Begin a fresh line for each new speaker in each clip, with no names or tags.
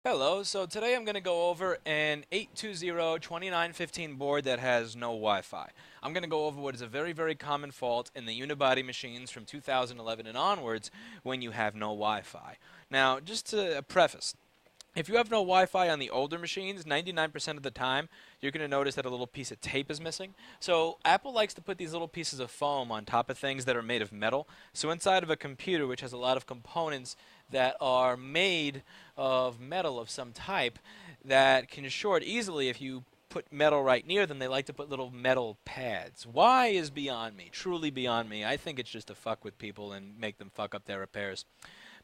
Hello, so today I'm going to go over an 820-2915 board that has no Wi-Fi. I'm going to go over what is a very common fault in the Unibody machines from 2011 and onwards when you have no Wi-Fi. Now, just to preface, if you have no Wi-Fi on the older machines, 99% of the time, you're going to notice that a little piece of tape is missing. So Apple likes to put these little pieces of foam on top of things that are made of metal. So inside of a computer, which has a lot of components that are made of metal of some type that can short easily if you put metal right near them, they like to put little metal pads. Why is beyond me, truly beyond me. I think it's just to fuck with people and make them fuck up their repairs.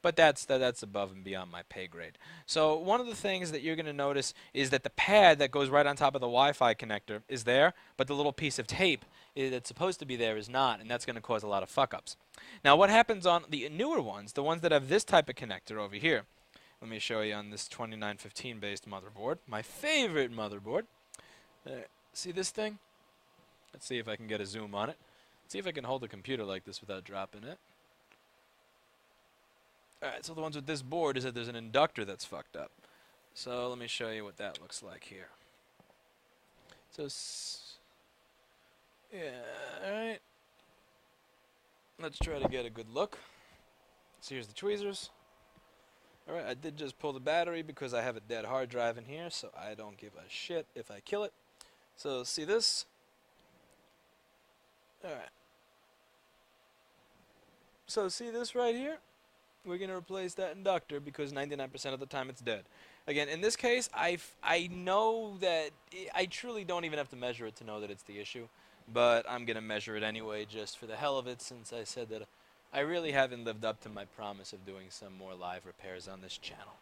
But that's above and beyond my pay grade. So one of the things that you're going to notice is that the pad that goes right on top of the Wi-Fi connector is there, but the little piece of tape that's supposed to be there is not, and that's going to cause a lot of fuck-ups. Now what happens on the newer ones, the ones that have this type of connector over here, let me show you on this 2915 based motherboard, my favorite motherboard. See this thing? Let's see if I can get a zoom on it. See if I can hold a computer like this without dropping it. Alright, so the ones with this board is that there's an inductor that's fucked up. So let me show you what that looks like here. So, yeah, alright. Let's try to get a good look. So here's the tweezers. Alright, I did just pull the battery because I have a dead hard drive in here, so I don't give a shit if I kill it. So see this? Alright. So see this right here? We're going to replace that inductor because 99% of the time it's dead. Again, in this case, I know that I truly don't even have to measure it to know that it's the issue, but I'm going to measure it anyway just for the hell of it, since I said that I really haven't lived up to my promise of doing some more live repairs on this channel.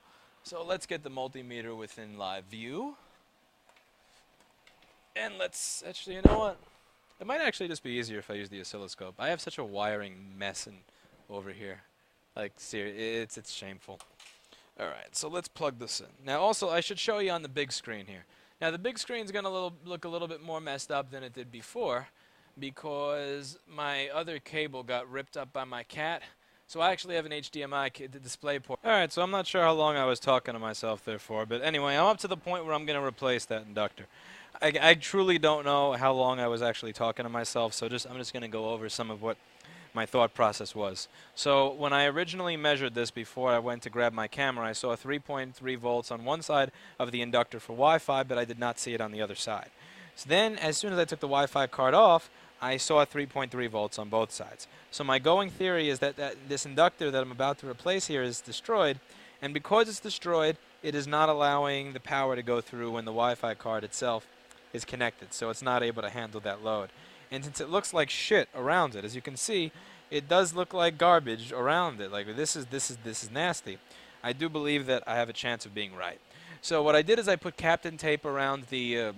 So let's get the multimeter within live view. And let's, actually, you know what? It might actually just be easier if I use the oscilloscope. I have such a wiring mess over here. Like, seriously, it's shameful. Alright, so let's plug this in. Now, also, I should show you on the big screen here. Now, the big screen's going to look a little bit more messed up than it did before because my other cable got ripped up by my cat. So I actually have an HDMI display port. Alright, so I'm not sure how long I was talking to myself there for, but anyway, I'm up to the point where I'm going to replace that inductor. I truly don't know how long I was actually talking to myself, so I'm just going to go over some of what my thought process was. So when I originally measured this before I went to grab my camera, I saw 3.3 volts on one side of the inductor for Wi-Fi, but I did not see it on the other side. So then, as soon as I took the Wi-Fi card off, I saw 3.3 volts on both sides. So my going theory is that this inductor that I'm about to replace here is destroyed, and because it's destroyed, it is not allowing the power to go through when the Wi-Fi card itself is connected, so it's not able to handle that load. And since it looks like shit around it, as you can see, it does look like garbage around it. Like this is nasty. I do believe that I have a chance of being right. So what I did is I put Captain tape around the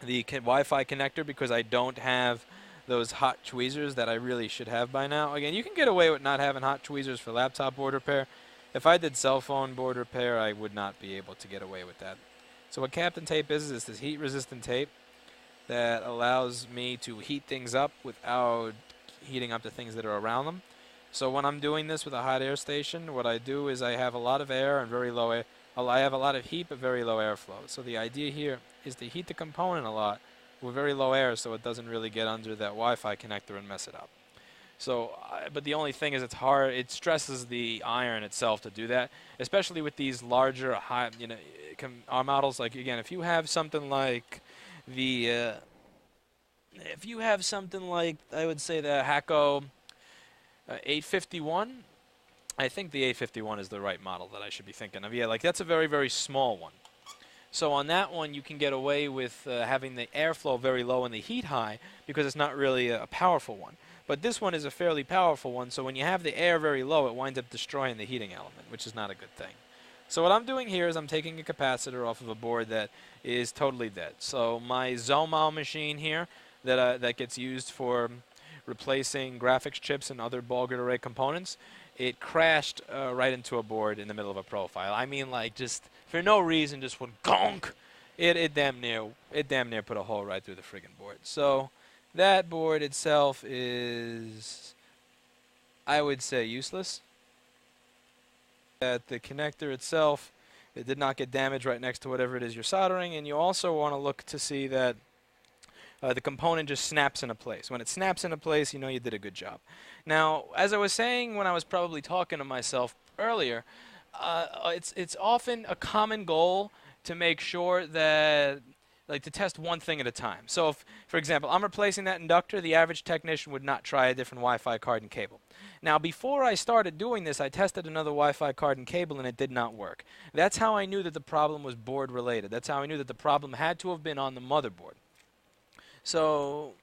Wi-Fi connector because I don't have those hot tweezers that I really should have by now. Again, you can get away with not having hot tweezers for laptop board repair. If I did cell phone board repair, I would not be able to get away with that. So what Captain tape is this heat-resistant tape that allows me to heat things up without heating up the things that are around them. So when I'm doing this with a hot air station, what I do is I have a lot of air and very low air. I have a lot of heat but very low airflow. So the idea here is to heat the component a lot with very low air so it doesn't really get under that Wi-Fi connector and mess it up. So, but the only thing is it's hard. It stresses the iron itself to do that, especially with these larger, high, our models. Like again, if you have something like I would say the Hacko 851, I think the 851 is the right model that I should be thinking of. Yeah, like that's a very small one. So on that one, you can get away with having the airflow very low and the heat high because it's not really a powerful one. But this one is a fairly powerful one, so when you have the air very low, it winds up destroying the heating element, which is not a good thing. So what I'm doing here is I'm taking a capacitor off of a board that is totally dead. So my Zomal machine here that gets used for replacing graphics chips and other ball grid array components, it crashed right into a board in the middle of a profile. I mean, like, just for no reason, just went gonk. It damn near put a hole right through the friggin' board. So that board itself is, I would say, useless. That the connector itself it did not get damaged right next to whatever it is you're soldering, and you also want to look to see that the component just snaps into place. When it snaps into place, you know you did a good job. Now, as I was saying when I was probably talking to myself earlier, it's often a common goal to make sure that, like, to test one thing at a time. So if, for example, I'm replacing that inductor, the average technician would not try a different Wi-Fi card and cable. Now, before I started doing this, I tested another Wi-Fi card and cable, and it did not work. That's how I knew that the problem was board related. That's how I knew that the problem had to have been on the motherboard. So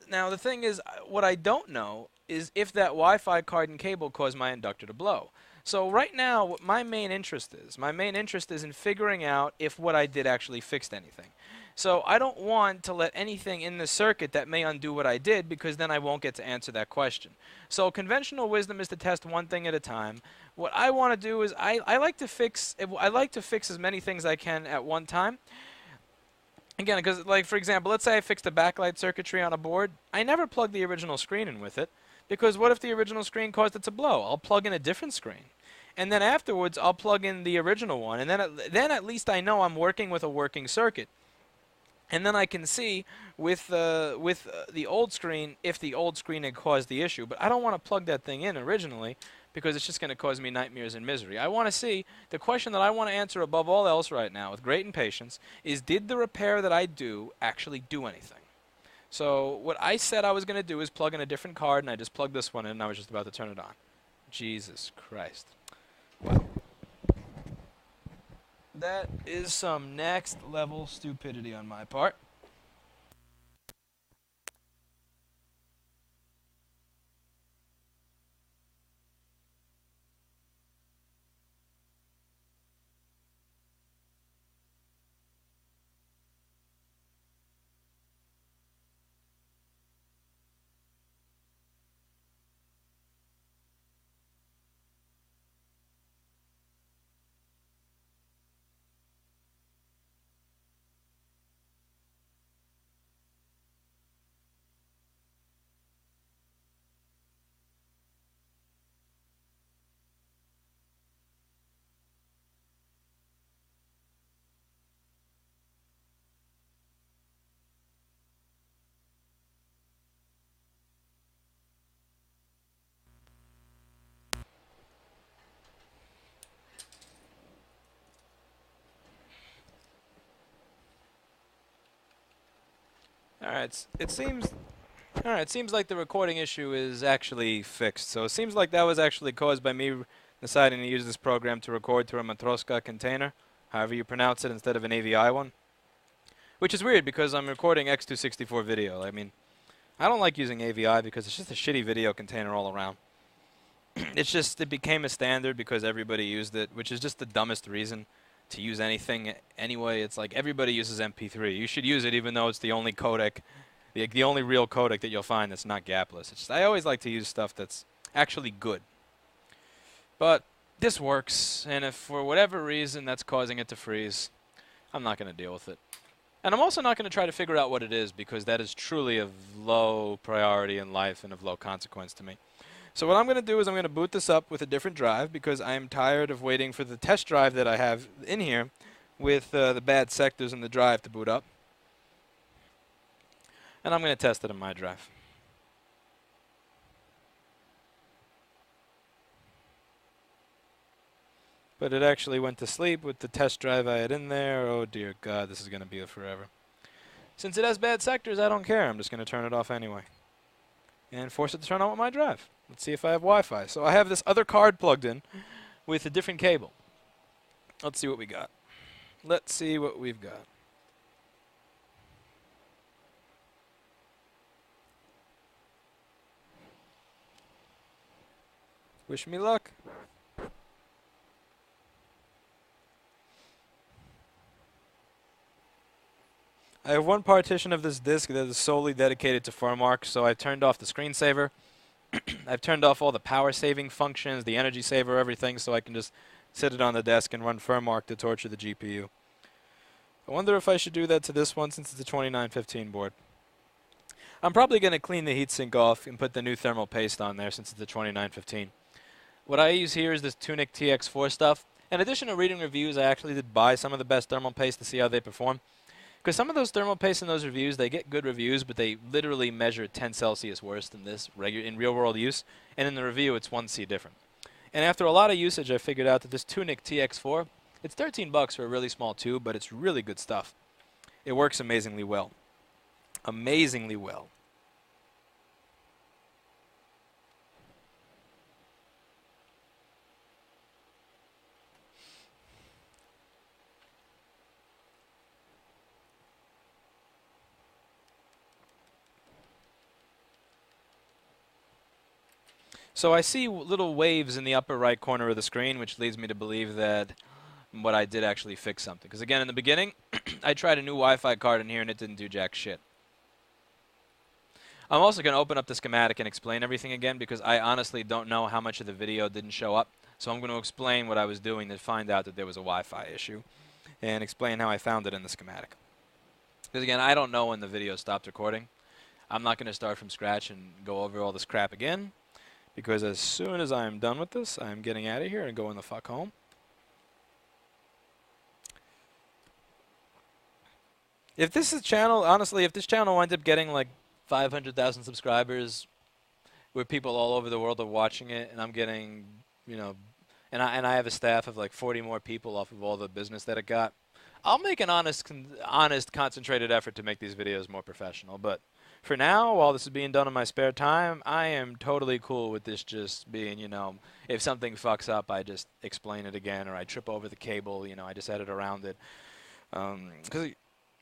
now the thing is, what I don't know is if that Wi-Fi card and cable caused my inductor to blow. So right now, what my main interest is in figuring out if what I did actually fixed anything. So I don't want to let anything in the circuit that may undo what I did, because then I won't get to answer that question. So conventional wisdom is to test one thing at a time. What I want to do is I like to fix as many things I can at one time. Again, because, like, for example, let's say I fixed the backlight circuitry on a board. I never plug the original screen in with it, because what if the original screen caused it to blow? I'll plug in a different screen. And then afterwards, I'll plug in the original one. And then at least I know I'm working with a working circuit. And then I can see with the old screen if the old screen had caused the issue. But I don't want to plug that thing in originally, because it's just going to cause me nightmares and misery. I want to see, the question that I want to answer above all else right now with great impatience is, did the repair that I do actually do anything? So what I said I was going to do is plug in a different card, and I just plugged this one in, and I was just about to turn it on. Jesus Christ. Wow. That is some next level stupidity on my part. Alright, it seems like the recording issue is actually fixed. So it seems like that was actually caused by me deciding to use this program to record through a Matroska container, however you pronounce it, instead of an AVI one. Which is weird, because I'm recording X264 video. I mean, I don't like using AVI because it's just a shitty video container all around. It became a standard because everybody used it, which is just the dumbest reason to use anything anyway. It's like everybody uses MP3. You should use it even though it's the only codec, the only real codec that you'll find that's not gapless. It's just, I always like to use stuff that's actually good. But this works, and if for whatever reason that's causing it to freeze, I'm not going to deal with it. And I'm also not going to try to figure out what it is, because that is truly of low priority in life and of low consequence to me. So what I'm going to do is I'm going to boot this up with a different drive, because I am tired of waiting for the test drive that I have in here with the bad sectors in the drive to boot up. And I'm going to test it on my drive. But it actually went to sleep with the test drive I had in there. Oh dear God, this is going to be a forever. Since it has bad sectors, I don't care. I'm just going to turn it off anyway. And force it to turn on with my drive. Let's see if I have Wi-Fi. So I have this other card plugged in with a different cable. Let's see what we got. Let's see what we've got. Wish me luck. I have one partition of this disk that is solely dedicated to FurMark, so I've turned off the screensaver. I've turned off all the power saving functions, the energy saver, everything, so I can just sit it on the desk and run FurMark to torture the GPU. I wonder if I should do that to this one since it's a 2915 board. I'm probably going to clean the heatsink off and put the new thermal paste on there since it's a 2915. What I use here is this Tunic TX4 stuff. In addition to reading reviews, I actually did buy some of the best thermal paste to see how they perform. Because some of those thermal pastes in those reviews, they get good reviews, but they literally measure 10 Celsius worse than this in real-world use. And in the review, it's 1C different. And after a lot of usage, I figured out that this Tunic TX4, it's 13 bucks for a really small tube, but it's really good stuff. It works amazingly well. Amazingly well. So I see little waves in the upper right corner of the screen, which leads me to believe that what I did actually fix something. Because again, in the beginning, I tried a new Wi-Fi card in here and it didn't do jack shit. I'm also going to open up the schematic and explain everything again because I honestly don't know how much of the video didn't show up. So I'm going to explain what I was doing to find out that there was a Wi-Fi issue and explain how I found it in the schematic. Because again, I don't know when the video stopped recording. I'm not going to start from scratch and go over all this crap again. Because as soon as I'm done with this, I'm getting out of here and going the fuck home. If this is channel, honestly, if this channel winds up getting like 500,000 subscribers, where people all over the world are watching it, and I'm getting, you know, and I have a staff of like 40 more people off of all the business that it got, I'll make an honest, concentrated effort to make these videos more professional. But for now, while this is being done in my spare time, I am totally cool with this just being, you know, if something fucks up, I just explain it again, or I trip over the cable, you know, I just edit around it. Because,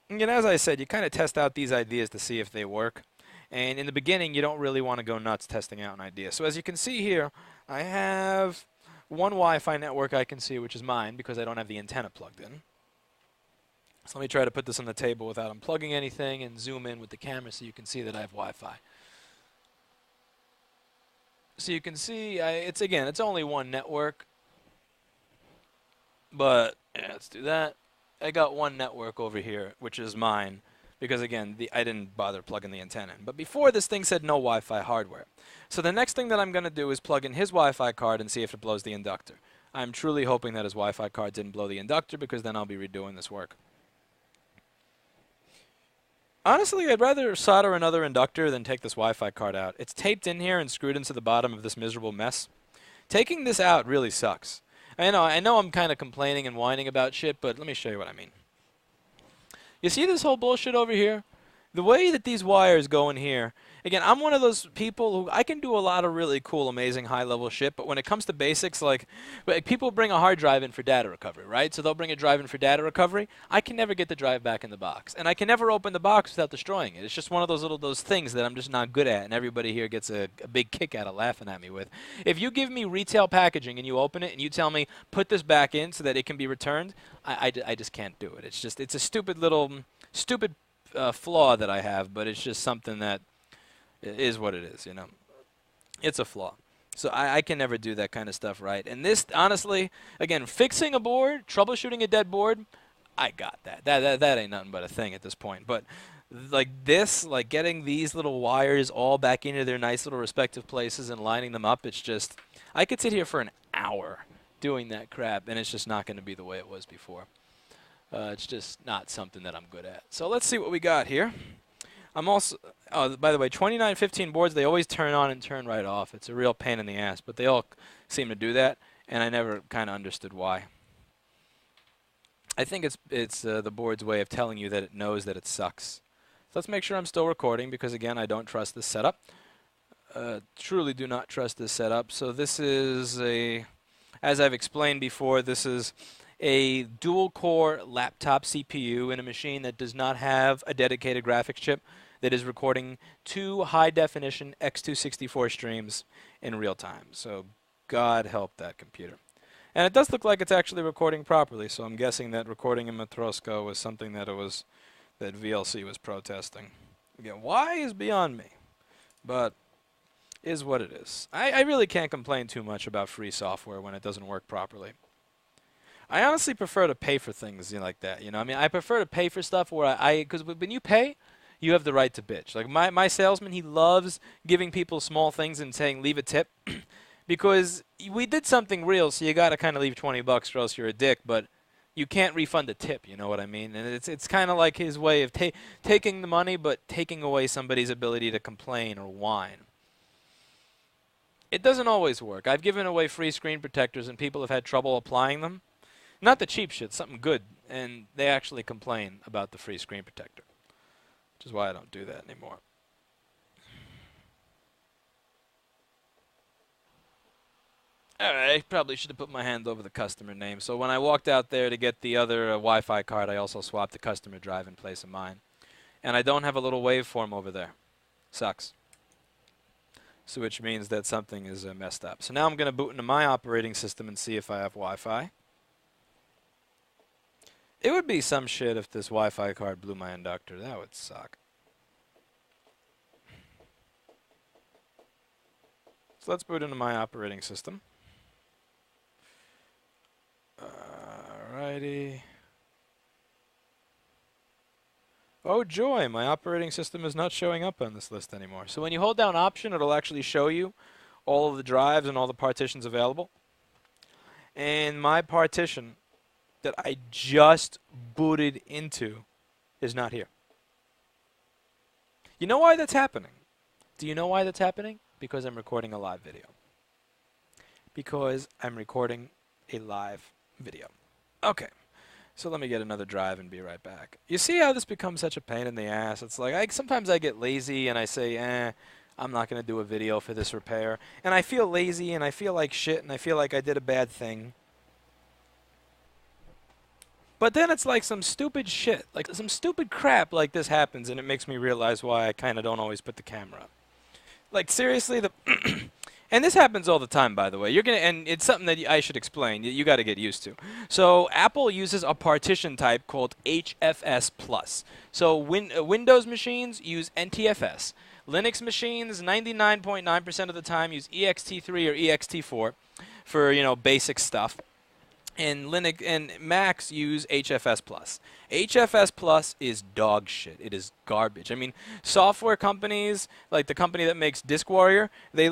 you know, as I said, you kind of test out these ideas to see if they work. And in the beginning, you don't really want to go nuts testing out an idea. So as you can see here, I have one Wi-Fi network I can see, which is mine, because I don't have the antenna plugged in. So let me try to put this on the table without unplugging anything and zoom in with the camera so you can see that I have Wi-Fi. So you can see, it's only one network. But, yeah, let's do that. I got one network over here, which is mine. Because, again, I didn't bother plugging the antenna in. But before, this thing said no Wi-Fi hardware. So the next thing that I'm going to do is plug in his Wi-Fi card and see if it blows the inductor. I'm truly hoping that his Wi-Fi card didn't blow the inductor, because then I'll be redoing this work. Honestly, I'd rather solder another inductor than take this Wi-Fi card out. It's taped in here and screwed into the bottom of this miserable mess. Taking this out really sucks. I know I'm kind of complaining and whining about shit, but let me show you what I mean. You see this whole bullshit over here? The way that these wires go in here, again, I'm one of those people who, I can do a lot of really cool, amazing, high-level shit, but when it comes to basics, like people bring a hard drive in for data recovery, right? So they'll bring a drive in for data recovery. I can never get the drive back in the box, and I can never open the box without destroying it. It's just one of those things that I'm just not good at, and everybody here gets a big kick out of laughing at me with. If you give me retail packaging and you open it and you tell me, put this back in so that it can be returned, I just can't do it. It's a stupid flaw that I have, but it's just something that is what it is, you know. It's a flaw. So I can never do that kind of stuff right. And this, honestly, again, fixing a board, troubleshooting a dead board, I got that. That ain't nothing but a thing at this point. But like this, like getting these little wires all back into their nice little respective places and lining them up, it's just, I could sit here for an hour doing that crap, and it's just not going to be the way it was before. It's just not something that I'm good at. So let's see what we got here. I'm also, by the way, 2915 boards, they always turn on and turn right off. It's a real pain in the ass, but they all seem to do that, and I never kind of understood why. I think it's the board's way of telling you that it knows that it sucks. So let's make sure I'm still recording, because again, I don't trust this setup. Truly do not trust this setup. So this is as I've explained before, this is a dual-core laptop CPU in a machine that does not have a dedicated graphics chip that is recording 2 high-definition X264 streams in real time. So God help that computer. And it does look like it's actually recording properly, so I'm guessing that recording in Matroska was something that that VLC was protesting. Again, why is beyond me, but is what it is. I really can't complain too much about free software when it doesn't work properly. I honestly prefer to pay for things like that. You know, I mean, I prefer to pay for stuff where because when you pay, you have the right to bitch. Like my salesman, he loves giving people small things and saying leave a tip, Because we did something real, so you got to kind of leave 20 bucks or else you're a dick, but you can't refund a tip, you know what I mean? And it's kind of like his way of taking the money but taking away somebody's ability to complain or whine. It doesn't always work. I've given away free screen protectors and people have had trouble applying them. Not the cheap shit, something good, and they actually complain about the free screen protector, which is why I don't do that anymore. Alright, I probably should have put my hand over the customer name. So when I walked out there to get the other Wi-Fi card, I also swapped the customer drive in place of mine. And I don't have a little waveform over there. Sucks. So which means that something is messed up. So now I'm going to boot into my operating system and see if I have Wi-Fi. It would be some shit if this Wi-Fi card blew my inductor. That would suck. So let's boot into my operating system. Alrighty. Oh joy, my operating system is not showing up on this list anymore. So when you hold down Option, it'll actually show you all of the drives and all the partitions available. And my partition that I just booted into is not here. You know why that's happening? Do you know why that's happening? Because I'm recording a live video. Because I'm recording a live video. Okay. So let me get another drive and be right back. You see how this becomes such a pain in the ass? It's like, sometimes I get lazy and I say, I'm not going to do a video for this repair. And I feel lazy and I feel like shit and I feel like I did a bad thing. But then it's like some stupid shit, like some stupid crap like this happens and it makes me realize why I kind of don't always put the camera up. Like seriously, and this happens all the time, by the way. And it's something that I should explain. You got to get used to. So Apple uses a partition type called HFS+. So Windows machines use NTFS. Linux machines, 99.9% of the time, use ext3 or ext4 for basic stuff. And Linux and Macs use HFS+. HFS+ is dog shit. It is garbage. I mean, software companies, like the company that makes Disk Warrior, they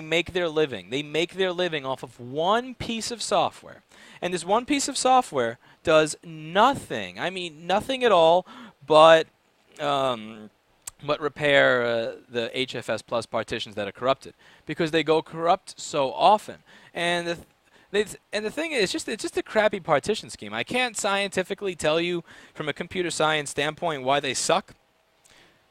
make their living. They make their living off of one piece of software. And this one piece of software does nothing. I mean, nothing at all but repair the HFS+ partitions that are corrupted, because they go corrupt so often. And the thing is, it's just a crappy partition scheme. I can't scientifically tell you from a computer science standpoint why they suck,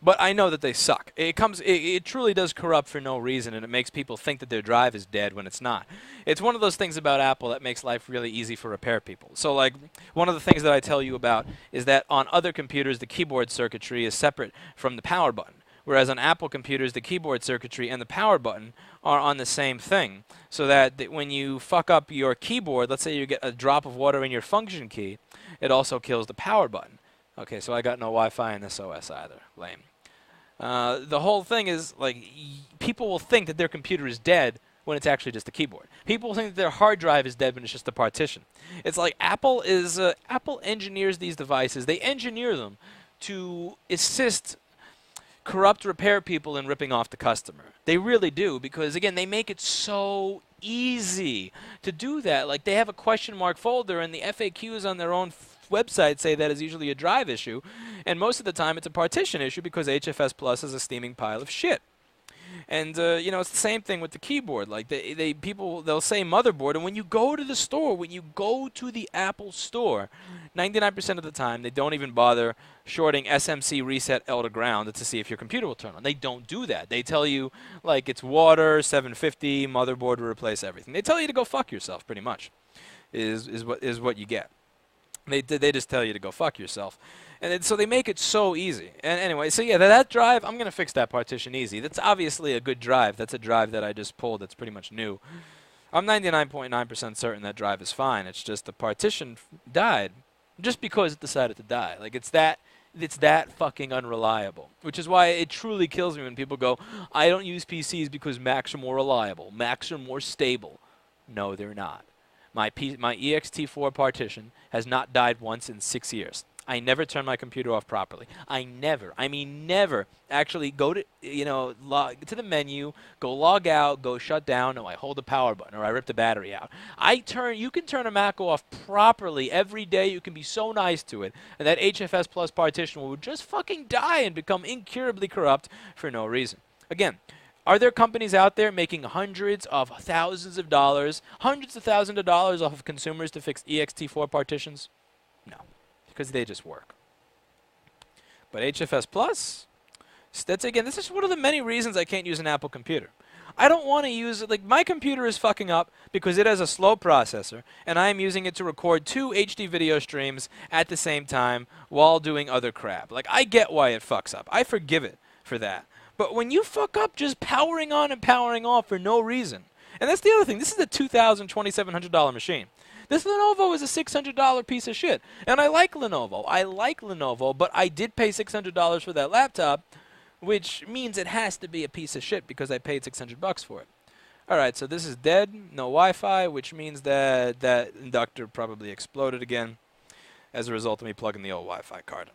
but I know that they suck. It truly does corrupt for no reason, and it makes people think that their drive is dead when it's not. It's one of those things about Apple that makes life really easy for repair people. So like, one of the things that I tell you about is that on other computers, the keyboard circuitry is separate from the power button. Whereas on Apple computers, the keyboard circuitry and the power button are on the same thing. So that when you fuck up your keyboard, let's say you get a drop of water in your function key, it also kills the power button. Okay, so I got no Wi-Fi in this OS either. Lame. The whole thing is, like, people will think that their computer is dead when it's actually just the keyboard. People will think that their hard drive is dead when it's just the partition. It's like Apple engineers these devices. They engineer them to assist corrupt repair people in ripping off the customer. They really do, because again, they make it so easy to do that. Like, they have a question mark folder and the FAQs on their own website say that is usually a drive issue, and most of the time it's a partition issue because HFS+ is a steaming pile of shit. And it's the same thing with the keyboard. Like, they'll say motherboard, and when you go to the store, when you go to the Apple store, 99% of the time they don't even bother shorting SMC reset L to ground to see if your computer will turn on. They don't do that. They tell you, like, it's water, 750, motherboard will replace everything. They tell you to go fuck yourself, pretty much, is what you get. They just tell you to go fuck yourself. And so they make it so easy. And anyway, so yeah, that drive, I'm going to fix that partition easy. That's obviously a good drive. That's a drive that I just pulled that's pretty much new. I'm 99.9% certain that drive is fine. It's just the partition died just because it decided to die. Like, it's that fucking unreliable. Which is why it truly kills me when people go, I don't use PCs because Macs are more reliable. Macs are more stable. No, they're not. My ext4 partition has not died once in 6 years. I never turn my computer off properly. I mean never actually go to, log to the menu, go log out, go shut down. No, I hold the power button or I rip the battery out. You can turn a Mac off properly every day. You can be so nice to it. And that HFS Plus partition will just fucking die and become incurably corrupt for no reason. Again, are there companies out there making hundreds of thousands of dollars off of consumers to fix ext4 partitions? No, because they just work. But HFS Plus, this is one of the many reasons I can't use an Apple computer. I don't want to use it. Like, my computer is fucking up because it has a slow processor, and I am using it to record 2 HD video streams at the same time while doing other crap. Like, I get why it fucks up. I forgive it for that. But when you fuck up just powering on and powering off for no reason, and that's the other thing, this is a $2,000, $2,700 machine. This Lenovo is a $600 piece of shit. And I like Lenovo, but I did pay $600 for that laptop, which means it has to be a piece of shit because I paid $600 for it. Alright, so this is dead, no Wi-Fi, which means that that inductor probably exploded again as a result of me plugging the old Wi-Fi card.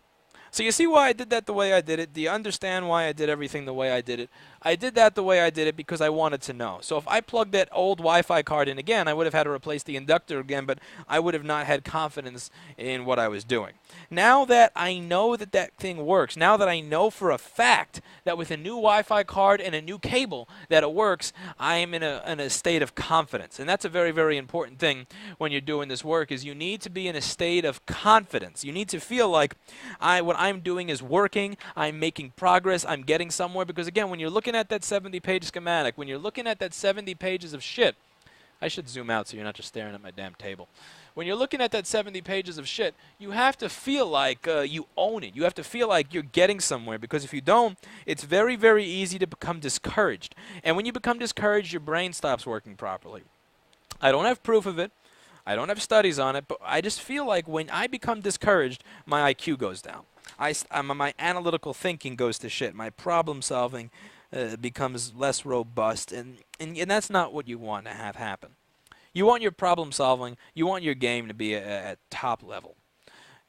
So you see why I did that the way I did it? Do you understand why I did everything the way I did it? I did that the way I did it because I wanted to know. So if I plugged that old Wi-Fi card in again, I would have had to replace the inductor again, but I would have not had confidence in what I was doing. Now that I know that that thing works, now that I know for a fact that with a new Wi-Fi card and a new cable that it works, I am in a state of confidence. And that's a very, very important thing when you're doing this work, is you need to be in a state of confidence. You need to feel like what I'm doing is working, I'm making progress, I'm getting somewhere. Because again, when you're looking at that 70-page schematic, when you're looking at that 70 pages of shit, I should zoom out so you're not just staring at my damn table. When you're looking at that 70 pages of shit, you have to feel like you own it. You have to feel like you're getting somewhere, because if you don't, it's very, very easy to become discouraged. And when you become discouraged, your brain stops working properly. I don't have proof of it. I don't have studies on it, but I just feel like when I become discouraged, my IQ goes down. My analytical thinking goes to shit. My problem solving becomes less robust, and that's not what you want to have happen. You want your problem solving, you want your game to be at top level,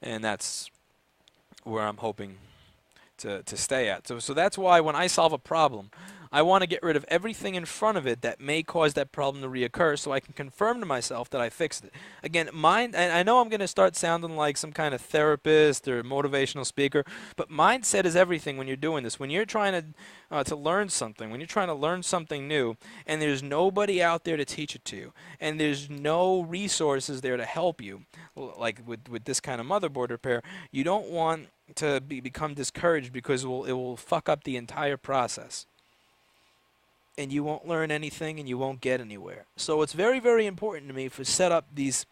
and that's where I'm hoping to stay at. So that's why when I solve a problem, I want to get rid of everything in front of it that may cause that problem to reoccur, so I can confirm to myself that I fixed it. Again, and I know I'm going to start sounding like some kind of therapist or motivational speaker, but mindset is everything when you're doing this. When you're trying to learn something, when you're trying to learn something new, and there's nobody out there to teach it to you, and there's no resources there to help you, like with this kind of motherboard repair, you don't want to become discouraged, because it will fuck up the entire process. And you won't learn anything, and you won't get anywhere. So it's very, very important to me to set up these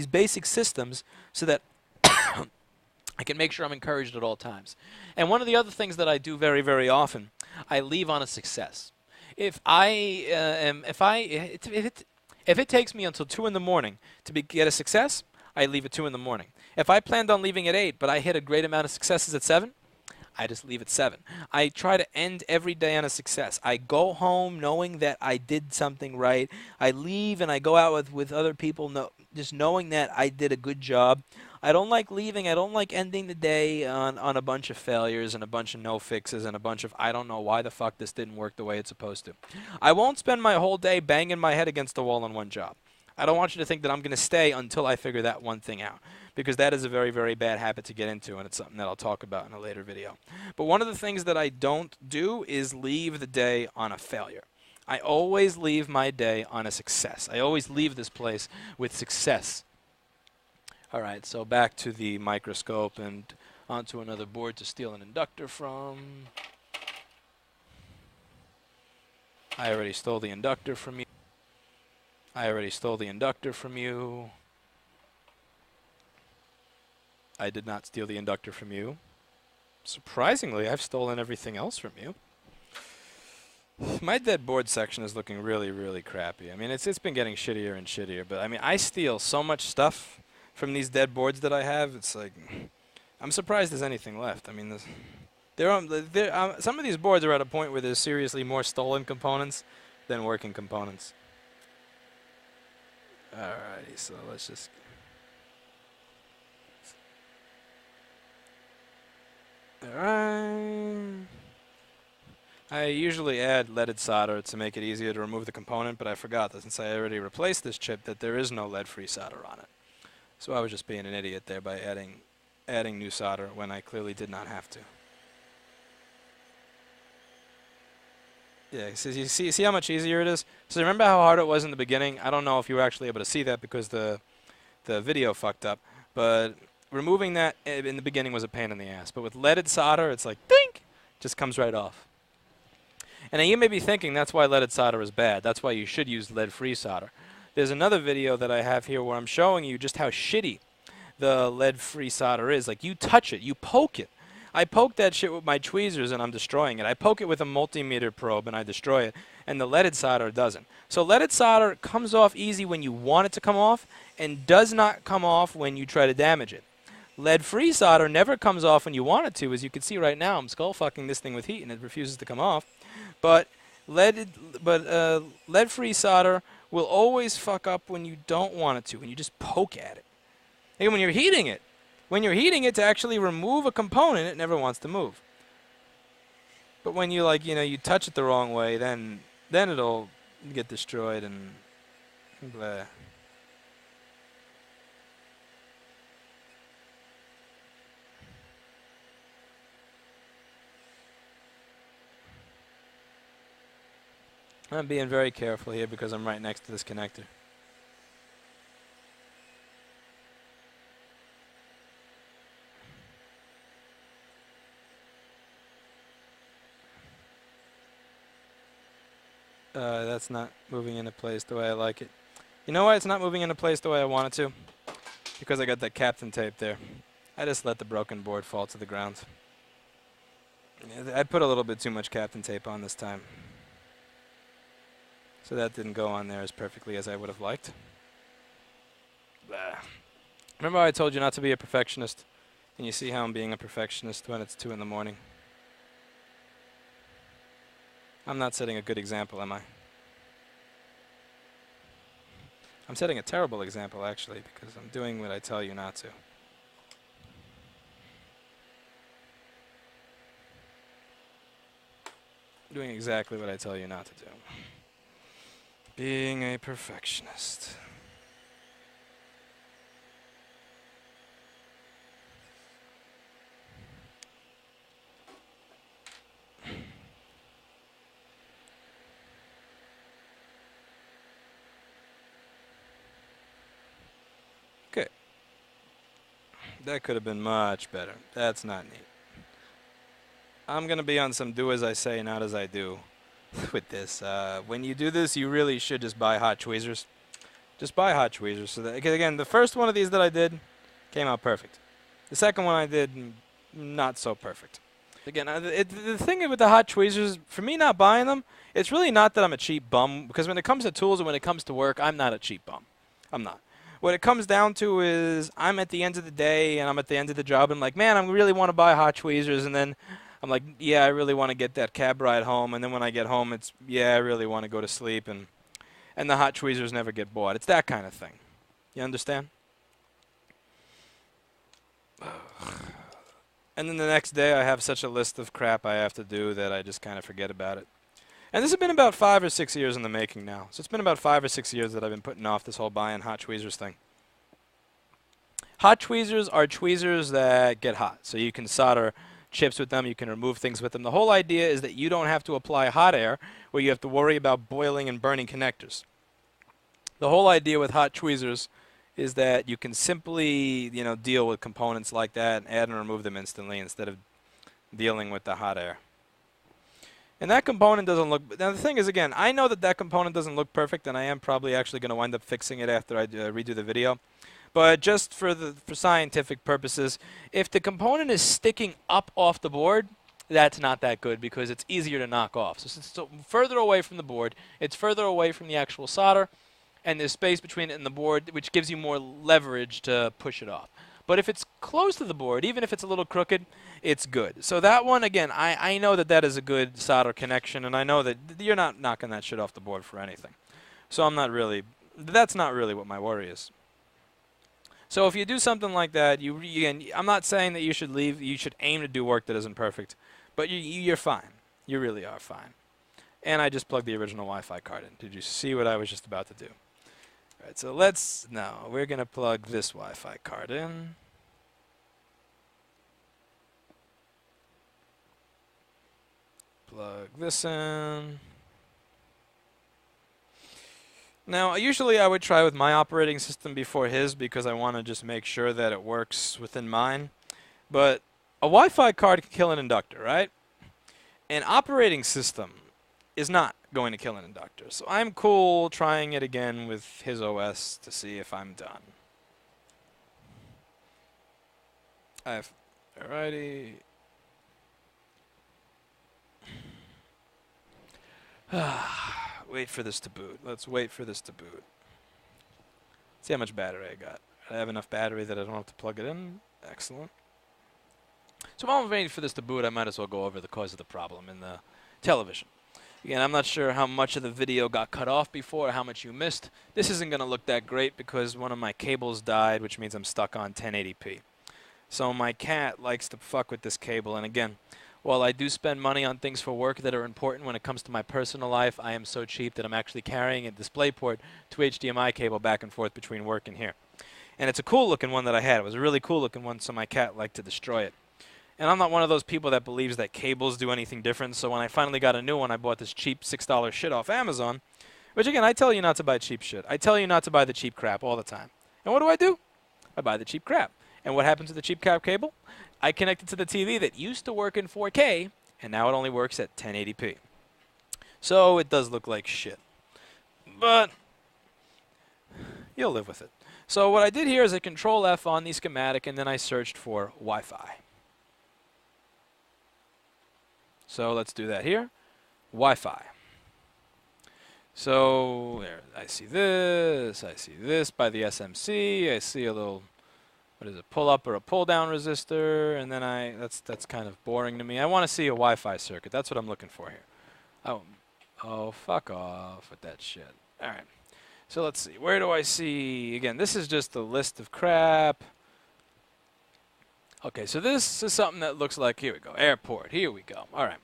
basic systems so that I can make sure I'm encouraged at all times. And one of the other things that I do very, very often, I leave on a success. If it takes me until 2 in the morning to get a success, I leave at 2 in the morning. If I planned on leaving at 8, but I hit a great amount of successes at 7, I just leave at 7. I try to end every day on a success. I go home knowing that I did something right. I leave and I go out with other people just knowing that I did a good job. I don't like leaving. I don't like ending the day on a bunch of failures and a bunch of no fixes and a bunch of I don't know why the fuck this didn't work the way it's supposed to. I won't spend my whole day banging my head against the wall on one job. I don't want you to think that I'm going to stay until I figure that one thing out, because that is a very, very bad habit to get into, and it's something that I'll talk about in a later video. But one of the things that I don't do is leave the day on a failure. I always leave my day on a success. I always leave this place with success. All right, so back to the microscope and onto another board to steal an inductor from. I already stole the inductor from you. I already stole the inductor from you. I did not steal the inductor from you. Surprisingly, I've stolen everything else from you. My dead board section is looking really, really crappy. I mean, it's been getting shittier and shittier, but I mean, I steal so much stuff from these dead boards that I have. It's like, I'm surprised there's anything left. I mean, some of these boards are at a point where there's seriously more stolen components than working components. Alrighty, so let's just... I usually add leaded solder to make it easier to remove the component, but I forgot that since I already replaced this chip that there is no lead-free solder on it. So I was just being an idiot there by adding new solder when I clearly did not have to. Yeah, so you see how much easier it is? So remember how hard it was in the beginning? I don't know if you were actually able to see that because the video fucked up, but removing that in the beginning was a pain in the ass. But with leaded solder, it's like, dink! Just comes right off. And now you may be thinking that's why leaded solder is bad. That's why you should use lead-free solder. There's another video that I have here where I'm showing you just how shitty the lead-free solder is. Like, you touch it, you poke it. I poke that shit with my tweezers and I'm destroying it. I poke it with a multimeter probe and I destroy it. And the leaded solder doesn't. So leaded solder comes off easy when you want it to come off and does not come off when you try to damage it. Lead-free solder never comes off when you want it to. As you can see right now, I'm skull-fucking this thing with heat and it refuses to come off. But lead-free solder will always fuck up when you don't want it to, when you just poke at it. And when you're heating it, to actually remove a component, it never wants to move. But when you you touch it the wrong way, then it'll get destroyed and blah. I'm being very careful here because I'm right next to this connector. That's not moving into place the way I like it. You know why it's not moving into place the way I want it to? Because I got that Captain tape there. I just let the broken board fall to the ground. I put a little bit too much Captain tape on this time. So that didn't go on there as perfectly as I would have liked. Blah. Remember how I told you not to be a perfectionist? And you see how I'm being a perfectionist when it's 2 in the morning? I'm not setting a good example, am I? I'm setting a terrible example, actually, because I'm doing what I tell you not to. I'm doing exactly what I tell you not to do. Being a perfectionist. Okay. That could have been much better. That's not neat. I'm going to be on some do as I say, not as I do with this. When you do this, you really should just buy hot tweezers. Just buy hot tweezers. So that, again, the first one of these that I did came out perfect. The second one I did, not so perfect. Again, the thing with the hot tweezers, for me not buying them, it's really not that I'm a cheap bum, because when it comes to tools and when it comes to work, I'm not a cheap bum. I'm not. What it comes down to is I'm at the end of the day and I'm at the end of the job and I'm like, man, I really want to buy hot tweezers, and then I'm like, yeah, I really want to get that cab ride home, and then when I get home, it's, yeah, I really want to go to sleep, and the hot tweezers never get bought. It's that kind of thing. You understand? And then the next day I have such a list of crap I have to do that I just kind of forget about it. And this has been about 5 or 6 years in the making now. So it's been about 5 or 6 years that I've been putting off this whole buying hot tweezers thing. Hot tweezers are tweezers that get hot. So you can solder chips with them, you can remove things with them. The whole idea is that you don't have to apply hot air where you have to worry about boiling and burning connectors. The whole idea with hot tweezers is that you can simply, deal with components like that and add and remove them instantly instead of dealing with the hot air. And that component doesn't look... Now the thing is, again, I know that component doesn't look perfect, and I am probably actually going to wind up fixing it after I redo the video. But just for scientific purposes, if the component is sticking up off the board, that's not that good because it's easier to knock off. So since it's further away from the board, it's further away from the actual solder, and there's space between it and the board, which gives you more leverage to push it off. But if it's close to the board, even if it's a little crooked, it's good. So that one, again, I know that is a good solder connection, and I know that you're not knocking that shit off the board for anything. So that's not really what my worry is. So if you do something like that, I'm not saying that you should aim to do work that isn't perfect, but you're fine. You really are fine. And I just plugged the original Wi-Fi card in. Did you see what I was just about to do? All right, so we're going to plug this Wi-Fi card in. Plug this in. Now, usually I would try with my operating system before his because I want to just make sure that it works within mine. But a Wi-Fi card can kill an inductor, right? An operating system is not going to kill an inductor. So I'm cool trying it again with his OS to see if I'm done. Alrighty. Wait for this to boot. Let's wait for this to boot. See how much battery I got. I have enough battery that I don't have to plug it in. Excellent. So while I'm waiting for this to boot, I might as well go over the cause of the problem in the television. Again, I'm not sure how much of the video got cut off before or how much you missed. This isn't going to look that great because one of my cables died, which means I'm stuck on 1080p. So my cat likes to fuck with this cable, and again, while I do spend money on things for work that are important when it comes to my personal life, I am so cheap that I'm actually carrying a DisplayPort to HDMI cable back and forth between work and here. And it's a cool looking one that I had. It was a really cool looking one, so my cat liked to destroy it. And I'm not one of those people that believes that cables do anything different, so when I finally got a new one, I bought this cheap $6 shit off Amazon, which again, I tell you not to buy cheap shit. I tell you not to buy the cheap crap all the time. And what do? I buy the cheap crap. And what happens to the cheap crap cable? I connect it to the TV that used to work in 4K, and now it only works at 1080p. So it does look like shit. But you'll live with it. So what I did here is I Control F on the schematic, and then I searched for Wi-Fi. So let's do that here. Wi-Fi. So there, I see this by the SMC, I see a little, what is it, pull up or a pull down resistor, and then that's kind of boring to me. I want to see a Wi-Fi circuit. That's what I'm looking for here. Oh, fuck off with that shit. All right. So let's see. Where do I see? Again, this is just a list of crap. Okay, so this is something that looks like, here we go, airport. Here we go. All right.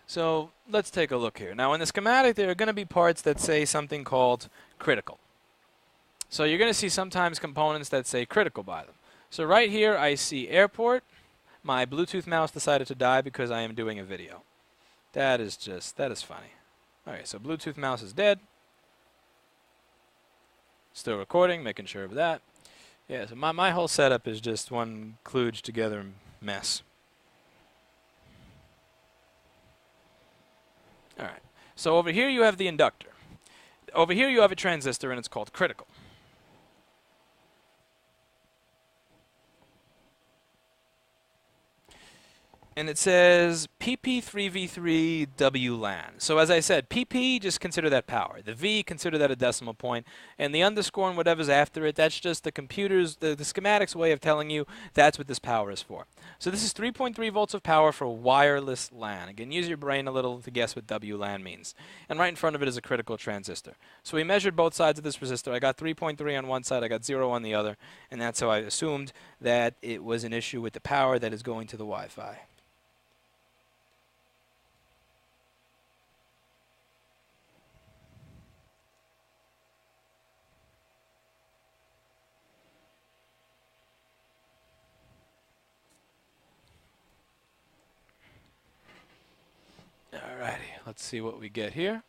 So let's take a look here. Now, in the schematic, there are going to be parts that say something called critical. So you're going to see sometimes components that say critical by them. So right here, I see airport. My Bluetooth mouse decided to die because I am doing a video. That is funny. All right, so Bluetooth mouse is dead. Still recording, making sure of that. Yeah, so my whole setup is just one kludged together mess. All right, so over here you have the inductor. Over here you have a transistor, and it's called critical. And it says PP3V3 WLAN. So as I said, PP, just consider that power. The V, consider that a decimal point. And the underscore and whatever's after it, that's just the computer's, the schematic's way of telling you that's what this power is for. So this is 3.3 volts of power for wireless LAN. Again, use your brain a little to guess what WLAN means. And right in front of it is a critical transistor. So we measured both sides of this resistor. I got 3.3 on one side, I got 0 on the other. And that's how I assumed that it was an issue with the power that is going to the Wi-Fi. Alrighty, let's see what we get here.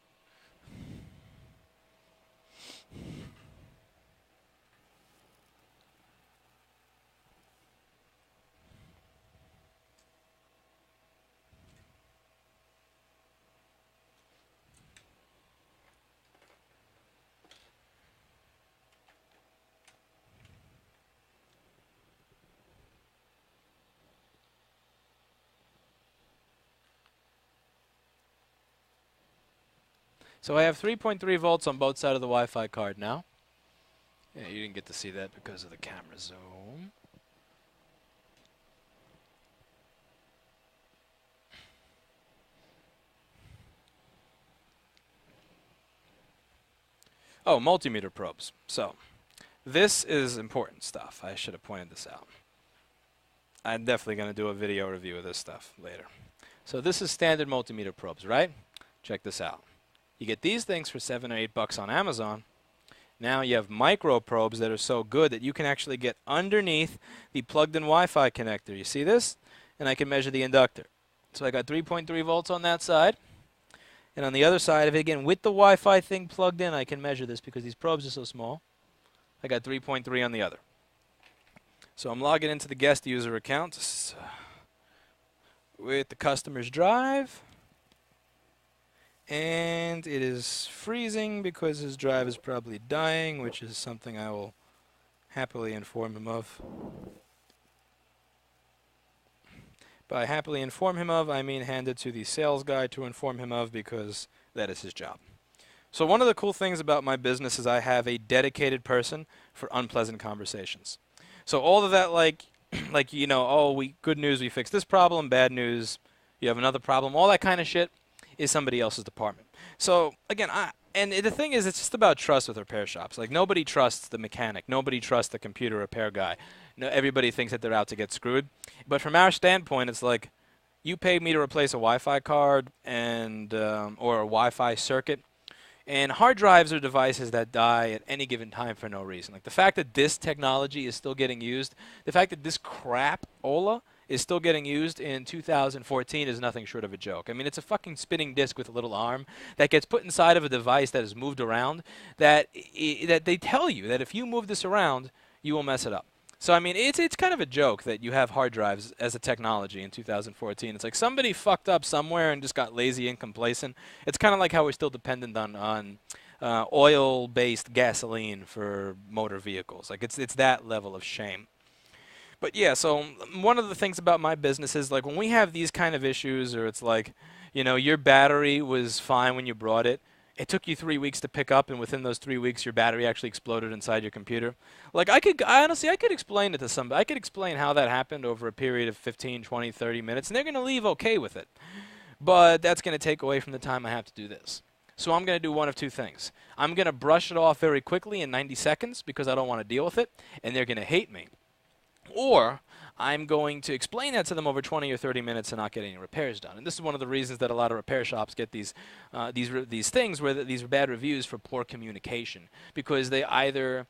So I have 3.3 volts on both sides of the Wi-Fi card now. Yeah, you didn't get to see that because of the camera zoom. Oh, multimeter probes. So this is important stuff. I should have pointed this out. I'm definitely going to do a video review of this stuff later. So this is standard multimeter probes, right? Check this out. You get these things for $7 or $8 on Amazon. Now you have micro probes that are so good that you can actually get underneath the plugged-in Wi-Fi connector. You see this? And I can measure the inductor. So I got 3.3 volts on that side. And on the other side of it, again, with the Wi-Fi thing plugged in, I can measure this because these probes are so small. I got 3.3 on the other. So I'm logging into the guest user account with the customer's drive. And it is freezing because his drive is probably dying, which is something I will happily inform him of. By happily inform him of, I mean hand it to the sales guy to inform him of, because that is his job. So one of the cool things about my business is I have a dedicated person for unpleasant conversations. So all of that, like you know, oh, good news, we fixed this problem, bad news, you have another problem, all that kind of shit is somebody else's department. So again, and the thing is, it's just about trust with repair shops. Like, nobody trusts the mechanic. Nobody trusts the computer repair guy. No, everybody thinks that they're out to get screwed. But from our standpoint, it's like, you paid me to replace a Wi-Fi card and or a Wi-Fi circuit. And hard drives are devices that die at any given time for no reason. Like, the fact that this technology is still getting used, the fact that this crap, Ola, is still getting used in 2014 is nothing short of a joke. I mean, it's a fucking spinning disc with a little arm that gets put inside of a device that is moved around, that they tell you that if you move this around, you will mess it up. So, I mean, it's kind of a joke that you have hard drives as a technology in 2014. It's like somebody fucked up somewhere and just got lazy and complacent. It's kind of like how we're still dependent on oil-based gasoline for motor vehicles. Like, it's that level of shame. But yeah, so one of the things about my business is, like, when we have these kind of issues, or it's like, you know, your battery was fine when you brought it. It took you 3 weeks to pick up, and within those 3 weeks, your battery actually exploded inside your computer. Like, honestly, I could explain it to somebody. I could explain how that happened over a period of 15, 20, 30 minutes, and they're going to leave okay with it. But that's going to take away from the time I have to do this. So I'm going to do one of two things. I'm going to brush it off very quickly in 90 seconds because I don't want to deal with it, and they're going to hate me. Or I'm going to explain that to them over 20 or 30 minutes and not get any repairs done. And this is one of the reasons that a lot of repair shops get these things where these bad reviews for poor communication, because they either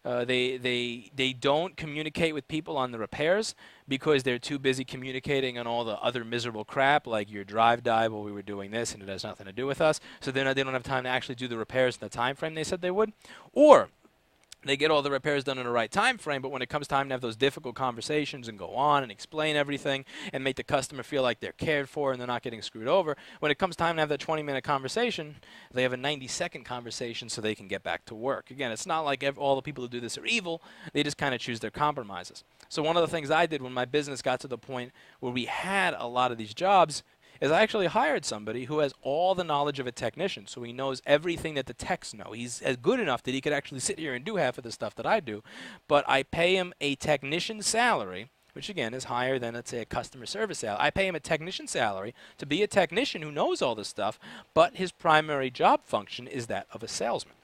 they don't communicate with people on the repairs because they're too busy communicating on all the other miserable crap, like your drive died while we were doing this and it has nothing to do with us. So they don't have time to actually do the repairs in the time frame they said they would. Or they get all the repairs done in the right time frame, but when it comes time to have those difficult conversations and go on and explain everything and make the customer feel like they're cared for and they're not getting screwed over, when it comes time to have that 20-minute conversation, they have a 90-second conversation so they can get back to work. Again, it's not like all the people who do this are evil. They just kind of choose their compromises. So one of the things I did when my business got to the point where we had a lot of these jobs is I actually hired somebody who has all the knowledge of a technician, so he knows everything that the techs know. He's as good enough that he could actually sit here and do half of the stuff that I do, but I pay him a technician salary, which again is higher than, let's say, a customer service salary. I pay him a technician salary to be a technician who knows all this stuff, but his primary job function is that of a salesman.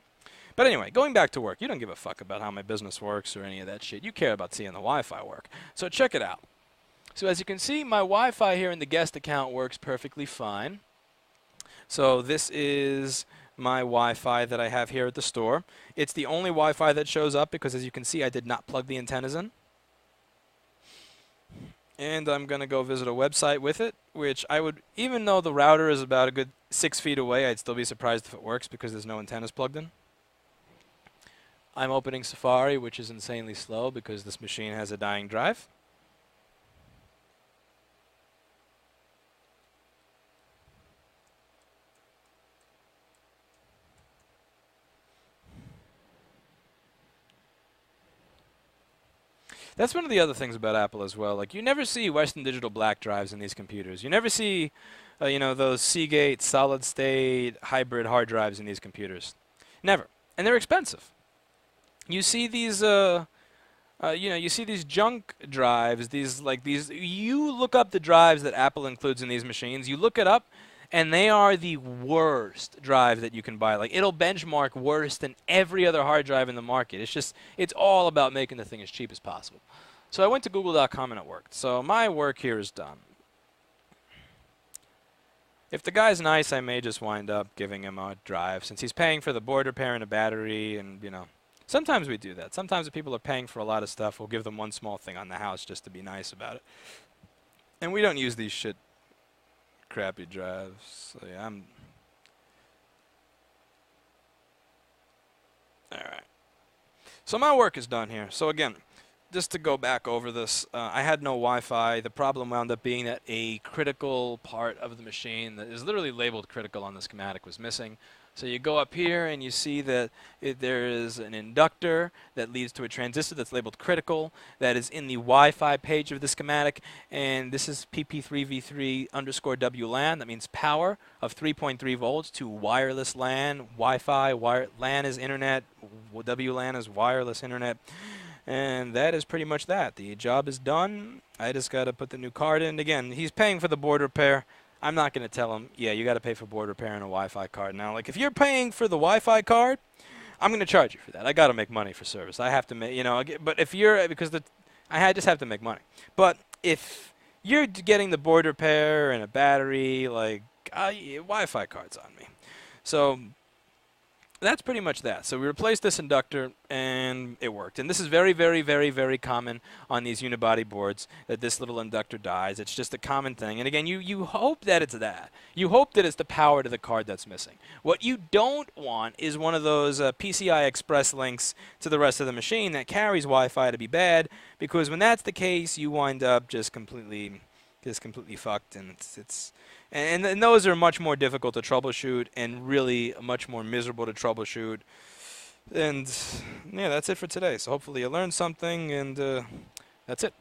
But anyway, going back to work, you don't give a fuck about how my business works or any of that shit. You care about seeing the Wi-Fi work. So check it out. So as you can see, my Wi-Fi here in the guest account works perfectly fine. So this is my Wi-Fi that I have here at the store. It's the only Wi-Fi that shows up because, as you can see, I did not plug the antennas in. And I'm going to go visit a website with it, which I would, even though the router is about a good 6 feet away, I'd still be surprised if it works because there's no antennas plugged in. I'm opening Safari, which is insanely slow because this machine has a dying drive. That's one of the other things about Apple as well. Like, you never see Western Digital black drives in these computers. You never see, you know, those Seagate solid-state hybrid hard drives in these computers. Never. And they're expensive. You see these, you know, you see these junk drives, you look up the drives that Apple includes in these machines, you look it up, and they are the worst drive that you can buy. Like, it'll benchmark worse than every other hard drive in the market. It's all about making the thing as cheap as possible. So I went to google.com and it worked. So my work here is done. If the guy's nice, I may just wind up giving him a drive, since he's paying for the board repair and a battery, and, you know. Sometimes we do that. Sometimes if people are paying for a lot of stuff, we'll give them one small thing on the house just to be nice about it. And we don't use these shit crappy drives. So yeah, alright. So my work is done here. So again, just to go back over this, I had no Wi-Fi. The problem wound up being that a critical part of the machine that is literally labeled critical on the schematic was missing. So you go up here and you see that there is an inductor that leads to a transistor that's labeled critical that is in the Wi-Fi page of the schematic, and this is PP3V3_WLAN. That means power of 3.3 volts to wireless LAN, Wi-Fi. LAN is internet, WLAN is wireless internet. And that is pretty much that. The job is done. I just got to put the new card in. Again, he's paying for the board repair. I'm not going to tell him, yeah, you got to pay for board repair and a Wi-Fi card. Now, like, if you're paying for the Wi-Fi card, I'm going to charge you for that. I got to make money for service. I have to make, you know, but if you're, because I just have to make money. But if you're getting the board repair and a battery, like, Wi-Fi card's on me. So that's pretty much that. So we replaced this inductor, and it worked. And this is very, very, very, very common on these unibody boards, that this little inductor dies. It's just a common thing. And again, you hope that it's that. You hope that it's the power to the card that's missing. What you don't want is one of those PCI Express links to the rest of the machine that carries Wi-Fi to be bad, because when that's the case, you wind up just completely fucked, and and those are much more difficult to troubleshoot and really much more miserable to troubleshoot. And yeah, that's it for today. So hopefully you learned something, and that's it.